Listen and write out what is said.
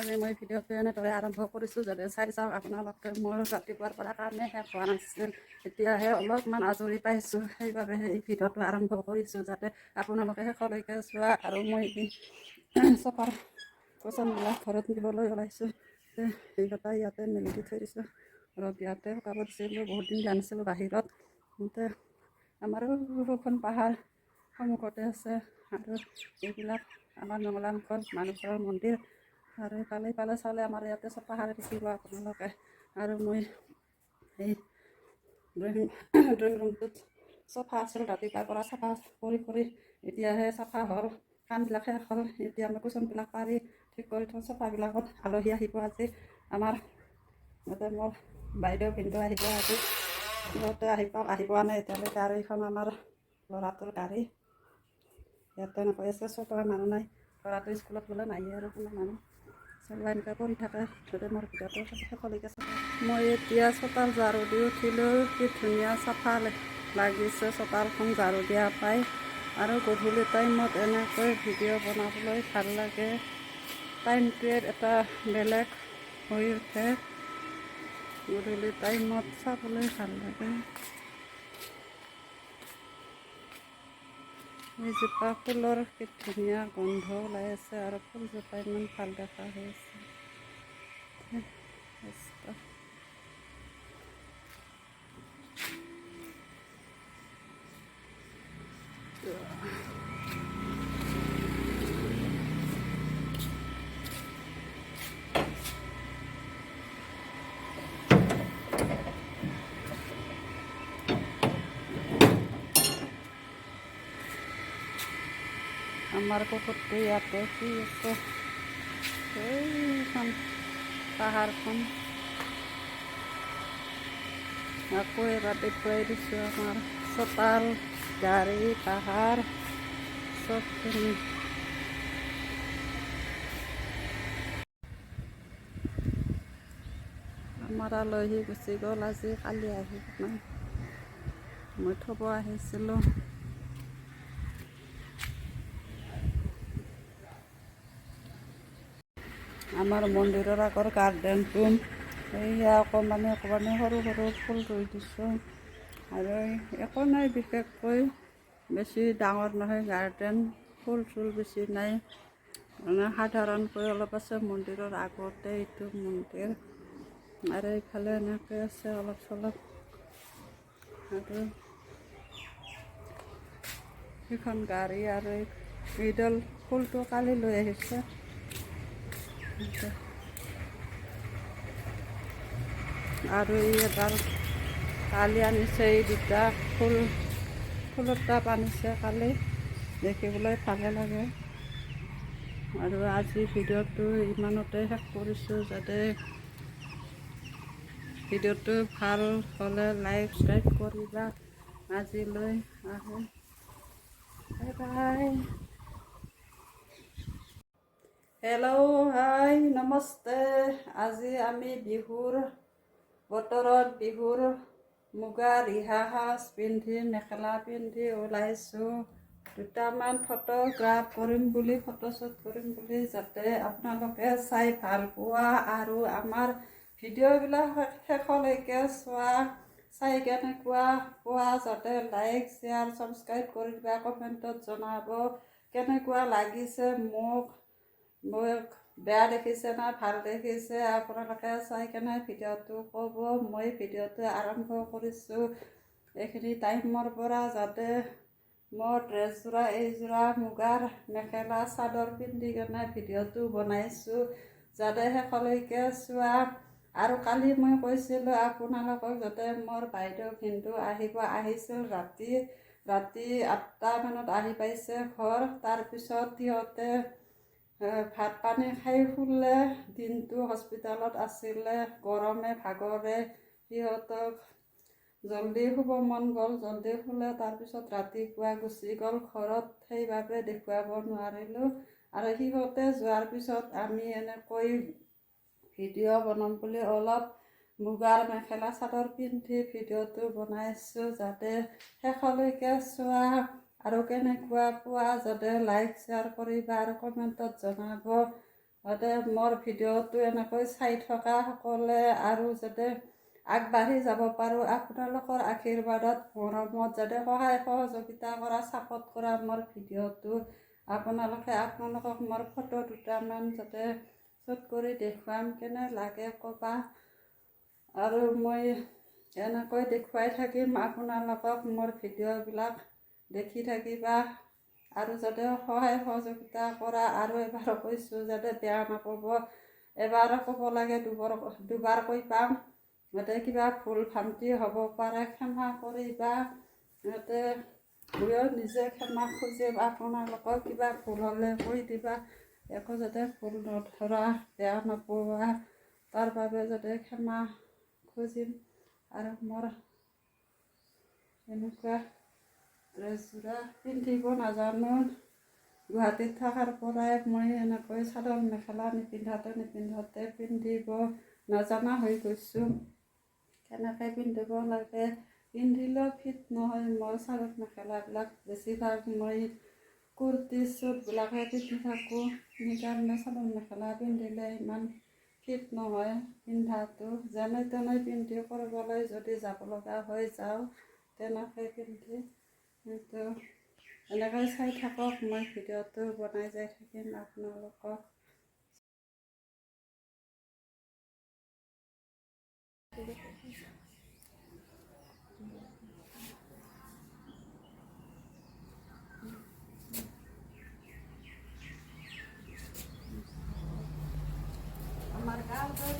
আজি মই ভিডিঅ'টো এনেদৰে আৰম্ভ কৰিছোঁ যাতে চাই চাওক আপোনালোকে। মোৰ ৰাতিপুৱাৰ পৰা কামে শেষ হোৱা নাছিল, এতিয়াহে অলপমান আজৰি পাইছোঁ, সেইবাবে এই ভিডিঅ'টো আৰম্ভ কৰিছোঁ যাতে আপোনালোকে শেষলৈকে চোৱা। আৰু মই চফাৰ বাচনবিলাক ঘৰত নিবলৈ ওলাইছোঁ। সেইকেইটা ইয়াতে মেলি দি থৈ দিছোঁ। ঘৰত ইয়াতে শুকাব দিছিলোঁ, বহুত দিন দিয়া নাছিলোঁ বাহিৰত। আমাৰো দুখন পাহাৰ সন্মুখতে আছে, আৰু এইবিলাক আমাৰ মংগলামুখত মানুহঘৰৰ মন্দিৰ। আৰু ইফালে চালে আমাৰ ইয়াতে চব পাহাৰ দেখিব আপোনালোকে। আৰু মই এই ড্ৰয়িং ৰুমটোত চফা আছিল, ৰাতিপুৱাৰ পৰা চাফা কৰি এতিয়াহে চাফা হ'ল, কামবিলাক শেষ হ'ল। এতিয়া মই কুচনবিলাক পাৰি ঠিক কৰি থওঁ। চফাবিলাকত আলহী আহিব আজি আমাৰ। ইয়াতে মোৰ বাইদেউ ভিনদেউ আহিব আজি, সিহঁতে আহি পোৱা নাই এতিয়ালৈকে। আৰু এইখন আমাৰ ল'ৰাটোৰ গাড়ী, ইয়াতে এনেকৈ আছে, চবৰে মানুহ নাই। ল'ৰাটো স্কুলত গ'লে নাহে আৰু কোনো মানুহ চলোৱা এনেকৈ কৰি থাকে। যাতে মোৰ ভিডিঅ'টো শেষলৈকে চাব। মই এতিয়া চোতাল ঝাৰু দি উঠিলোঁ, কি ধুনীয়া চাফা লাগিছে চোতালখন ঝাৰু দিয়া পাই। আৰু গধূলি টাইমত এনেকৈ ভিডিঅ' বনাবলৈ ভাল লাগে, টাইমটোৱে এটা বেলেগ হৈ উঠে। গধূলি টাইমত চাবলৈ ভাল লাগে। এইজোপা ফুলৰ কি ধুনীয়া গোন্ধ ওলাই আছে, আৰু ফুলজোপা ইমান ভাল দেখা হৈ আছে। আমাৰ কুকুৰটো ইয়াতে কি আছে, এইখন পাহাৰখন আকৌ এবাৰ দেখুৱাই দিছোঁ। আমাৰ চোতাল, গাড়ী, পাহাৰ চবখিনি। আমাৰ আলহী গুচি গ'ল আজি, কালি আহিব নাই। মই থ'ব আহিছিলোঁ। আমাৰ মন্দিৰৰ আগৰ গাৰ্ডেনটো এইয়া অকণমানি সৰু ফুল ৰুই দিছোঁ। আৰু একো নাই বিশেষকৈ, বেছি ডাঙৰ নহয় গাৰ্ডেন, ফুল চুল বেছি নাই, মানে সাধাৰণকৈ অলপ আছে। মন্দিৰৰ আগতে এইটো মন্দিৰ, আৰু এইফালে এনেকৈ আছে অলপ চলপ। আৰু সেইখন গাড়ী, আৰু এইডাল ফুলটো কালি লৈ আহিছে। আৰু এই এডাল কালি আনিছে, এই দুটা ফুলৰ টাব আনিছে কালি, দেখিবলৈ ভালে লাগে। আৰু আজি ভিডিঅ'টো ইমানতে শেষ কৰিছোঁ। যাতে ভিডিঅ'টো ভাল হ'লে লাইক ছাবস্ক্ৰাইব কৰিবা। আজিলৈ আহোঁ, বাই বাই। হেল্ল', হাই, নমস্তে। আজি আমি বিহুৰ বতৰত বিহুৰ মুগা ৰিহা সাজ পিন্ধি, মেখেলা পিন্ধি ওলাইছোঁ। দুটামান ফটোগ্ৰাফ কৰিম বুলি, ফটোশ্বুট কৰিম বুলি, যাতে আপোনালোকে চাই ভাল পোৱা আৰু আমাৰ ভিডিঅ'বিলাক শেষলৈকে চোৱা। চাই কেনেকুৱা পোৱা যাতে লাইক শ্বেয়াৰ ছাবস্ক্ৰাইব কৰি দিবা, কমেণ্টত জনাব কেনেকুৱা লাগিছে। মোক বেয়া দেখিছে না ভাল দেখিছে, আপোনালোকে চাই কেনে ভিডিঅ'টো ক'ব। মই ভিডিঅ'টো আৰম্ভ কৰিছোঁ এইখিনি টাইমৰ পৰা, যাতে মোৰ ড্ৰেছযোৰা এইযোৰা মুগাৰ মেখেলা চাদৰ পিন্ধি কেনে ভিডিঅ'টো বনাইছোঁ, যাতে শেষলৈকে চোৱা। আৰু কালি মই কৈছিলোঁ আপোনালোকক, যাতে মোৰ বাইদেউ ভিনদেউ আহিছিল ৰাতি 8টা মানত আহি পাইছে ঘৰ। তাৰপিছত সিহঁতে ভাত পানী খাই শুলে, দিনটো হস্পিটালত আছিলে, গৰমে ভাগৰে সিহঁতক জলদি শুব মন গ'ল, জলদি শুলে তাৰপিছত ৰাতিপুৱা গুচি গ'ল ঘৰত, সেইবাবে দেখুৱাব নোৱাৰিলোঁ। আৰু সিহঁতে যোৱাৰ পিছত আমি এনেকৈ ভিডিঅ' বনাম বুলি অলপ মুগাৰ মেখেলা চাদৰ পিন্ধি ভিডিঅ'টো বনাইছোঁ, যাতে শেষলৈকে চোৱা আৰু কেনেকুৱা পোৱা, যাতে লাইক শ্বেয়াৰ কৰিবা আৰু কমেণ্টত জনাব, যাতে মোৰ ভিডিঅ'টো এনেকৈ চাই থকা সকলে আৰু যাতে আগবাঢ়ি যাব পাৰোঁ। আপোনালোকৰ আশীৰ্বাদত মৰমত যাতে সহায় সহযোগিতা কৰা, ছাপোৰ্ট কৰা মোৰ ভিডিঅ'টো। আপোনালোকক মোৰ ফটো দুটামান যাতে শ্বুট কৰি দেখুৱাম, কেনে লাগে ক'বা। আৰু মই এনেকৈ দেখুৱাই থাকিম আপোনালোকক, মোৰ ভিডিঅ'বিলাক দেখি থাকিবা আৰু যাতে সহায় সহযোগিতা কৰা। আৰু এবাৰ কৈছোঁ যাতে বেয়া নাপাব, এবাৰ ক'ব লাগে দুবাৰকৈ পাম, যাতে কিবা ভুল ভ্ৰান্তি হ'ব পাৰে ক্ষমা কৰিবা। যাতে ময়ো নিজে ক্ষমা খুজিম, আপোনালোকক কিবা ভুল হ'লে কৈ দিবা, একো যাতে ভুল নধৰা, বেয়া নোপোৱা, তাৰ বাবে যাতে ক্ষমা খুজিম। আৰু মোৰ এনেকুৱা ড্ৰেছযোৰা পিন্ধিব নাজানো, গুৱাহাটীত থকাৰ পৰাই মই এনেকৈ চাদৰ মেখেলা নিপিন্ধোঁতে পিন্ধিব নজনা হৈ গৈছোঁ, কেনেকৈ পিন্ধিব লাগে। পিন্ধিলেও ফিট নহয় মোৰ চাদৰ মেখেলাবিলাক, বেছিভাগ মই কুৰ্তি চুটবিলাকহে পিন্ধি থাকোঁ, সেইকাৰণে চাদৰ মেখেলা পিন্ধিলে ইমান ফিট নহয় পিন্ধাটো। যেনে তেনে পিন্ধি কৰিবলৈ যদি যাব লগা হৈ যাওঁ, তেনেকৈ পিন্ধি, কিন্তু এনেকৈ চাই থাকক, মই ভিডিঅ'টো বনাই যাই থাকিম আপোনালোকক। আমাৰ গাঁৱৰ